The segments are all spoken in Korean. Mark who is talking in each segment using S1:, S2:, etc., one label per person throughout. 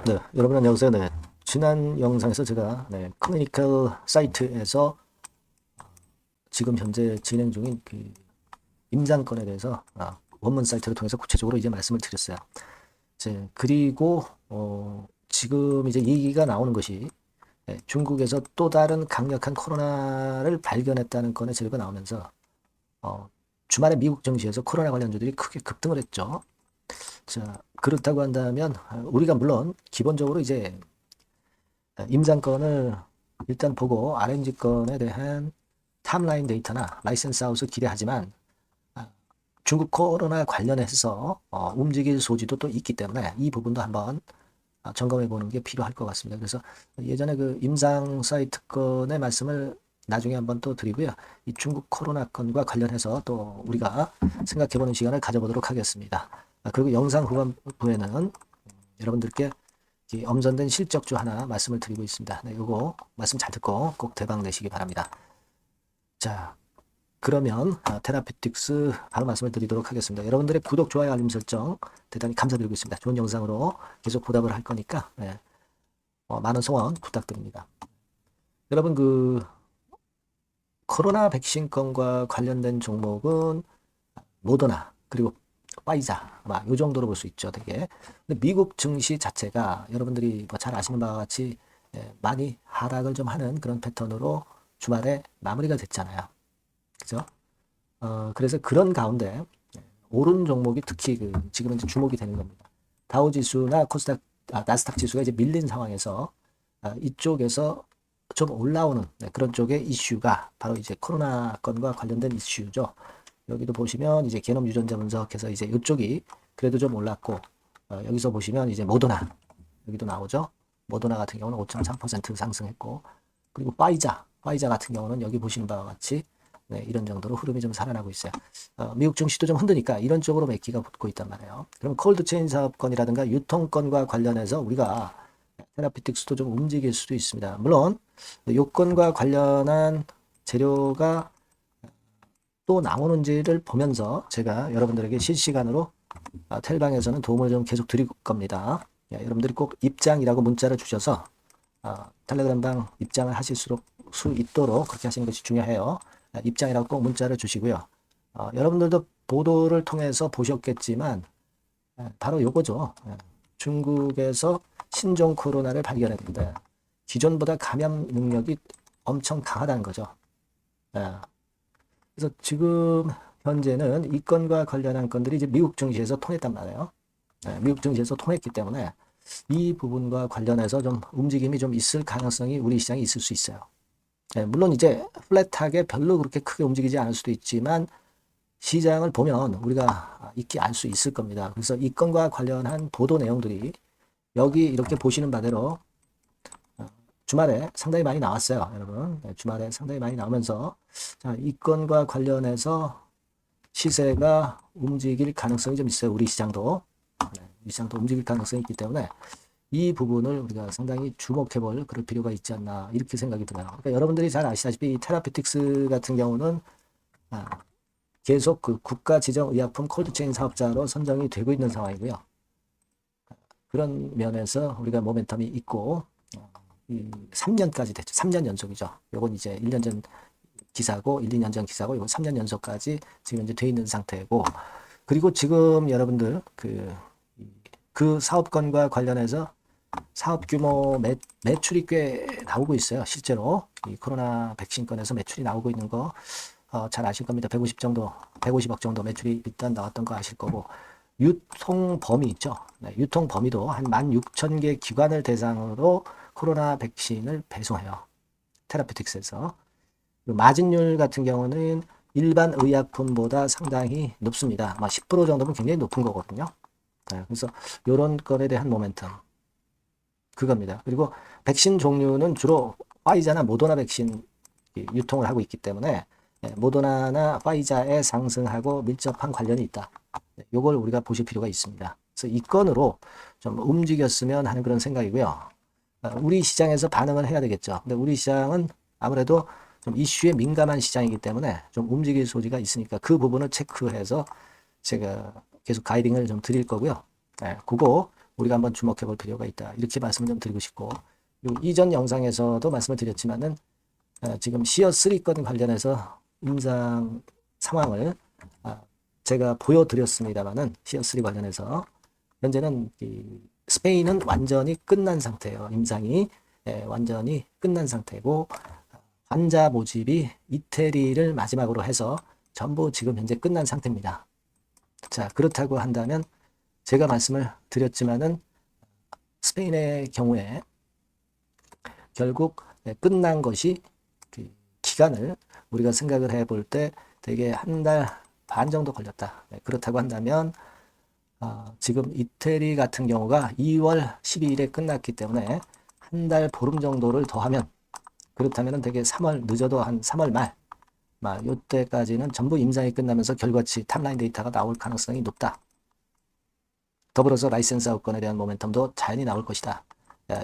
S1: 네, 여러분 안녕하세요. 네, 지난 영상에서 제가 클리니컬 사이트에서 지금 현재 진행 중인 그 임장건에 대해서 원문 사이트를 통해서 구체적으로 이제 말씀을 드렸어요. 그리고 지금 이제 얘기가 나오는 것이 중국에서 또 다른 강력한 코로나를 발견했다는 건의 재료가 나오면서 어, 주말에 미국 증시에서 코로나 관련주들이 크게 급등을 했죠. 그렇다고 한다면 우리가 물론 기본적으로 이제 임장건을 일단 보고 RMG 건에 대한 탑라인 데이터나 라이센스 아웃을 기대하지만 중국 코로나 관련해서 움직일 소지도 또 있기 때문에 이 부분도 한번 점검해 보는 게 필요할 것 같습니다. 그래서 예전에 그 임상 사이트 건의 말씀을 나중에 한번 또 드리고요. 이 중국 코로나 건과 관련해서 또 우리가 생각해 보는 시간을 가져보도록 하겠습니다. 그리고 영상 후반부에는 여러분들께 엄선된 실적주 하나 말씀을 드리고 있습니다. 네, 요거 말씀 잘 듣고 꼭 대박 내시기 바랍니다. 자, 그러면 테라피틱스 바로 말씀을 드리도록 하겠습니다. 여러분들의 구독, 좋아요, 알림 설정 대단히 감사드리고 있습니다. 좋은 영상으로 계속 보답을 할 거니까 많은 성원 부탁드립니다. 여러분 코로나 백신 건과 관련된 종목은 모더나 그리고 파이자 아마 이 정도로 볼 수 있죠, 되게. 근데 미국 증시 자체가 여러분들이 뭐 잘 아시는 바와 같이 많이 하락을 좀 하는 그런 패턴으로 주말에 마무리가 됐잖아요. 그죠? 그래서 그런 가운데 오른 종목이 특히 지금은 이제 주목이 되는 겁니다. 다우 지수나 나스닥 지수가 이제 밀린 상황에서 이쪽에서 좀 올라오는 그런 쪽의 이슈가 바로 이제 코로나 건과 관련된 이슈죠. 여기도 보시면 이제 게놈 유전자 분석해서 이제 이쪽이 그래도 좀 올랐고 여기서 보시면 이제 모더나 여기도 나오죠. 모더나 같은 경우는 5.3% 상승했고 그리고 파이자 같은 경우는 여기 보시는 바와 같이 이런 정도로 흐름이 좀 살아나고 있어요. 미국 증시도 좀 흔드니까 이런 쪽으로 매기가 붙고 있단 말이에요. 그럼 콜드체인 사업권이라든가 유통권과 관련해서 우리가 테라피틱스도 좀 움직일 수도 있습니다. 물론 요건과 관련한 재료가 또 나오는지를 보면서 제가 여러분들에게 실시간으로 텔방에서는 도움을 좀 계속 드릴 겁니다. 여러분들이 꼭 입장이라고 문자를 주셔서 텔레그램방 입장을 하실 수 있도록 그렇게 하시는 것이 중요해요. 입장이라고 꼭 문자를 주시고요. 여러분들도 보도를 통해서 보셨겠지만 바로 요거죠. 중국에서 신종 코로나를 발견했는데 기존보다 감염 능력이 엄청 강하다는 거죠. 그래서 지금 현재는 이 건과 관련한 건들이 이제 미국 증시에서 통했단 말이에요. 미국 증시에서 통했기 때문에 이 부분과 관련해서 좀 움직임이 좀 있을 가능성이 우리 시장에 있을 수 있어요. 물론 이제 플랫하게 별로 그렇게 크게 움직이지 않을 수도 있지만 시장을 보면 우리가 익히 알 수 있을 겁니다. 그래서 이 건과 관련한 보도 내용들이 여기 이렇게 보시는 바대로 주말에 상당히 많이 나왔어요, 여러분. 주말에 상당히 많이 나오면서 이 건과 관련해서 시세가 움직일 가능성이 좀 있어요. 우리 시장도. 우리 시장도 움직일 가능성이 있기 때문에 이 부분을 우리가 상당히 주목해 볼 그럴 필요가 있지 않나 이렇게 생각이 들어요. 그러니까 여러분들이 잘 아시다시피 이 테라피틱스 같은 경우는 계속 그 국가 지정 의약품 콜드체인 사업자로 선정이 되고 있는 상황이고요. 그런 면에서 우리가 모멘텀이 있고 3년까지 됐죠. 3년 연속이죠. 요건 이제 1년 전 기사고 1, 2년 전 기사고 이건 3년 연속까지 지금 이제 돼 있는 상태고 그리고 지금 여러분들 그 사업권과 관련해서 사업 규모 매출이 꽤 나오고 있어요. 실제로 이 코로나 백신권에서 매출이 나오고 있는 거 잘 아실 겁니다. 150억 정도 매출이 일단 나왔던 거 아실 거고 유통 범위 있죠. 유통 범위도 한 16,000개 기관을 대상으로 코로나 백신을 배송해요. 테라피틱스에서. 마진율 같은 경우는 일반 의약품보다 상당히 높습니다. 10% 정도면 굉장히 높은 거거든요. 그래서 이런 건에 대한 모멘텀 그겁니다. 그리고 백신 종류는 주로 파이자나 모더나 백신 유통을 하고 있기 때문에 모더나나 파이자의 상승하고 밀접한 관련이 있다. 이걸 우리가 보실 필요가 있습니다. 그래서 이 건으로 좀 움직였으면 하는 그런 생각이고요. 우리 시장에서 반응을 해야 되겠죠. 근데 우리 시장은 아무래도 좀 이슈에 민감한 시장이기 때문에 좀 움직일 소지가 있으니까 그 부분을 체크해서 제가 계속 가이딩을 좀 드릴 거고요. 그거 우리가 한번 주목해 볼 필요가 있다. 이렇게 말씀을 좀 드리고 싶고, 그리고 이전 영상에서도 말씀을 드렸지만은 지금 시어3 건 관련해서 임상 상황을 제가 보여드렸습니다만은 시어3 관련해서 현재는 스페인은 완전히 끝난 상태예요. 임상이 완전히 끝난 상태고, 환자 모집이 이태리를 마지막으로 해서 전부 지금 현재 끝난 상태입니다. 자, 그렇다고 한다면 제가 말씀을 드렸지만은 스페인의 경우에 결국 끝난 것이 기간을 우리가 생각을 해볼 때 대개 한 달 반 정도 걸렸다. 그렇다고 한다면 지금 이태리 같은 경우가 2월 12일에 끝났기 때문에 한 달 보름 정도를 더하면, 그렇다면 되게 3월, 늦어도 한 3월 말, 요때까지는 전부 임상이 끝나면서 결과치 탑라인 데이터가 나올 가능성이 높다. 더불어서 라이센스 아웃건에 대한 모멘텀도 자연히 나올 것이다.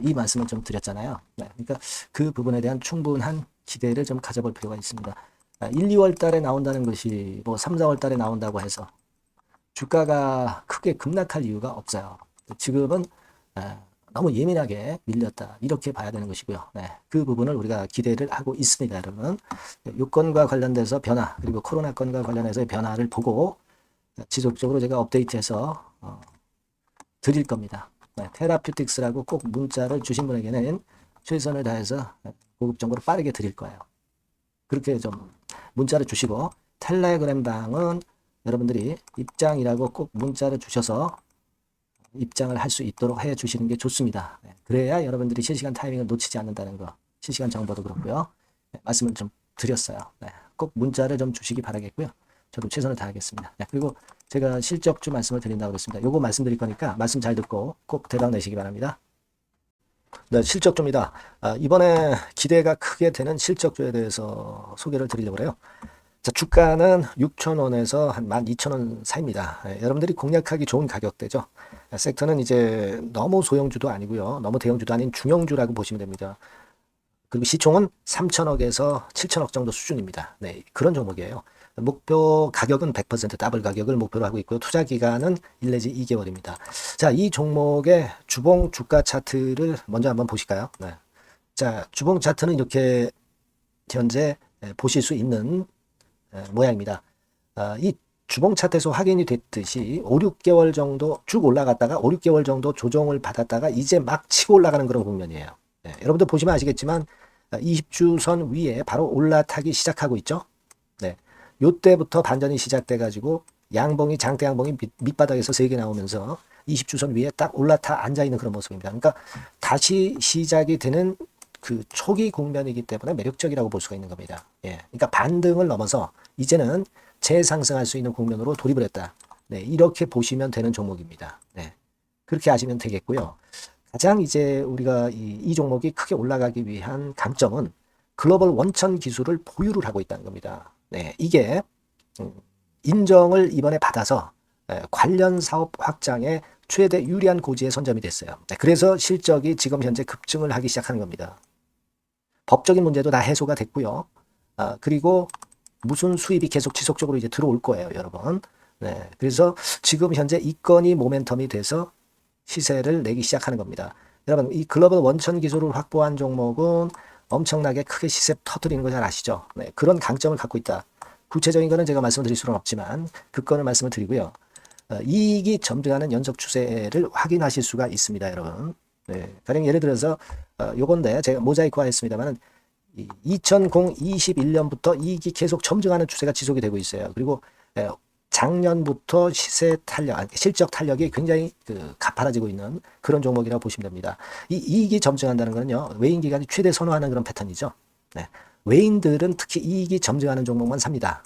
S1: 이 말씀을 좀 드렸잖아요. 그러니까 그 부분에 대한 충분한 기대를 좀 가져볼 필요가 있습니다. 1, 2월 달에 나온다는 것이 뭐 3, 4월 달에 나온다고 해서 주가가 크게 급락할 이유가 없어요. 지금은 너무 예민하게 밀렸다. 이렇게 봐야 되는 것이고요. 그 부분을 우리가 기대를 하고 있습니다, 여러분. 요건과 관련돼서 변화, 그리고 코로나 건과 관련해서의 변화를 보고 지속적으로 제가 업데이트해서 드릴 겁니다. 테라퓨틱스라고 꼭 문자를 주신 분에게는 최선을 다해서 고급 정보를 빠르게 드릴 거예요. 그렇게 좀 문자를 주시고, 텔레그램 방은 여러분들이 입장이라고 꼭 문자를 주셔서 입장을 할 수 있도록 해 주시는 게 좋습니다. 그래야 여러분들이 실시간 타이밍을 놓치지 않는다는 거, 실시간 정보도 그렇고요. 말씀을 좀 드렸어요. 꼭 문자를 좀 주시기 바라겠고요. 저도 최선을 다하겠습니다. 그리고 제가 실적주 말씀을 드린다고 그랬습니다. 요거 말씀드릴 거니까 말씀 잘 듣고 꼭 대박 내시기 바랍니다. 네, 실적주입니다. 이번에 기대가 크게 되는 실적주에 대해서 소개를 드리려고 해요. 자, 주가는 6,000원에서 한 12,000원 사이입니다. 여러분들이 공략하기 좋은 가격대죠. 섹터는 이제 너무 소형주도 아니고요. 너무 대형주도 아닌 중형주라고 보시면 됩니다. 그리고 시총은 3천억에서 7천억 정도 수준입니다. 그런 종목이에요. 목표 가격은 100% 더블 가격을 목표로 하고 있고요. 투자 기간은 1 내지 2개월입니다. 자, 이 종목의 주봉 주가 차트를 먼저 한번 보실까요? 자, 주봉 차트는 이렇게 현재 보실 수 있는 모양입니다. 이 주봉 차트에서 확인이 됐듯이 5, 6개월 정도 쭉 올라갔다가 5, 6개월 정도 조정을 받았다가 이제 막 치고 올라가는 그런 국면이에요. 여러분들 보시면 아시겠지만 20주선 위에 바로 올라타기 시작하고 있죠. 요때부터 반전이 시작돼 가지고 양봉이, 장대 양봉이 밑바닥에서 3개 나오면서 20주선 위에 딱 올라타 앉아 있는 그런 모습입니다. 그러니까 다시 시작이 되는 그 초기 국면이기 때문에 매력적이라고 볼 수가 있는 겁니다. 그러니까 반등을 넘어서 이제는 재상승할 수 있는 국면으로 돌입을 했다. 이렇게 보시면 되는 종목입니다. 그렇게 아시면 되겠고요. 가장 이제 우리가 이 종목이 크게 올라가기 위한 강점은 글로벌 원천 기술을 보유를 하고 있다는 겁니다. 이게 인정을 이번에 받아서 관련 사업 확장에 최대 유리한 고지에 선점이 됐어요. 그래서 실적이 지금 현재 급증을 하기 시작하는 겁니다. 법적인 문제도 다 해소가 됐고요. 그리고 무슨 수입이 계속 지속적으로 이제 들어올 거예요, 여러분. 그래서 지금 현재 이 건이 모멘텀이 돼서 시세를 내기 시작하는 겁니다. 여러분, 이 글로벌 원천 기술을 확보한 종목은 엄청나게 크게 시세 터뜨리는 거 잘 아시죠? 그런 강점을 갖고 있다. 구체적인 거는 제가 말씀드릴 수는 없지만 그 건을 말씀을 드리고요. 이익이 점등하는 연속 추세를 확인하실 수가 있습니다, 여러분. 가령 예를 들어서 요건데 제가 모자이크화 했습니다만 2021년부터 이익이 계속 점증하는 추세가 지속이 되고 있어요. 그리고 작년부터 시세 탄력, 실적 탄력이 굉장히 가파라지고 있는 그런 종목이라고 보시면 됩니다. 이 이익이 점증한다는 거는요, 외인 기관이 최대 선호하는 그런 패턴이죠. 외인들은 특히 이익이 점증하는 종목만 삽니다.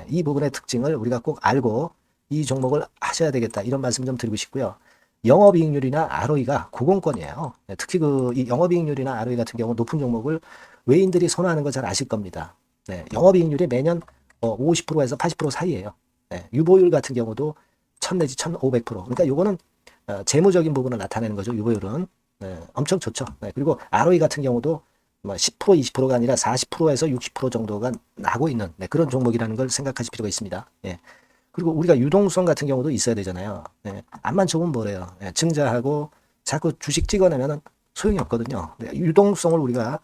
S1: 이 부분의 특징을 우리가 꼭 알고 이 종목을 하셔야 되겠다, 이런 말씀 좀 드리고 싶고요. 영업이익률이나 ROE가 고공권이에요. 특히 이 영업이익률이나 ROE 같은 경우 높은 종목을 외인들이 선호하는 거 잘 아실 겁니다. 영업이익률이 매년 50%에서 80% 사이예요. 유보율 같은 경우도 1000 내지 1500%. 그러니까 요거는 재무적인 부분을 나타내는 거죠. 유보율은 엄청 좋죠. 그리고 ROE 같은 경우도 10% 20%가 아니라 40%에서 60% 정도가 나고 있는 그런 종목이라는 걸 생각하실 필요가 있습니다. 그리고 우리가 유동성 같은 경우도 있어야 되잖아요. 네, 앞만 좋으면 뭐래요. 네, 증자하고 자꾸 주식 찍어내면 소용이 없거든요. 네, 유동성을 우리가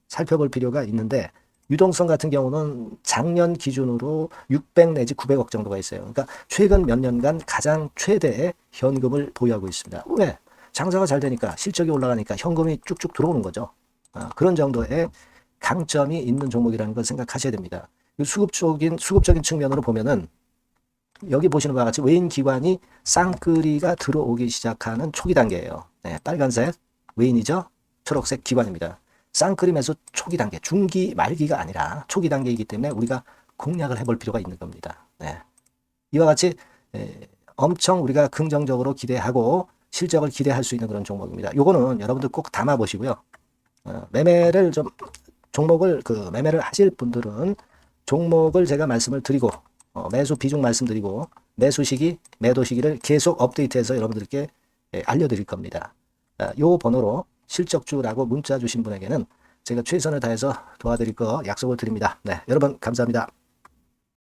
S1: 살펴볼 필요가 있는데 유동성 같은 경우는 작년 기준으로 600 내지 900억 정도가 있어요. 그러니까 최근 몇 년간 가장 최대의 현금을 보유하고 있습니다. 왜? 장사가 잘 되니까 실적이 올라가니까 현금이 쭉쭉 들어오는 거죠. 그런 정도의 강점이 있는 종목이라는 걸 생각하셔야 됩니다. 수급적인 측면으로 보면은 여기 보시는 바와 같이 외인 기관이 쌍끌이가 들어오기 시작하는 초기 단계예요. 네, 빨간색 외인이죠. 초록색 기관입니다. 쌍끌이 매수 초기 단계, 중기 말기가 아니라 초기 단계이기 때문에 우리가 공략을 해볼 필요가 있는 겁니다. 네. 이와 같이 엄청 우리가 긍정적으로 기대하고 실적을 기대할 수 있는 그런 종목입니다. 요거는 여러분들 꼭 담아 보시고요. 매매를 좀 매매를 하실 분들은 종목을 제가 말씀을 드리고 매수 비중 말씀드리고 매수 시기, 매도 시기를 계속 업데이트해서 여러분들께 알려드릴 겁니다. 요 번호로 실적주라고 문자 주신 분에게는 제가 최선을 다해서 도와드릴 거 약속을 드립니다. 네, 여러분 감사합니다.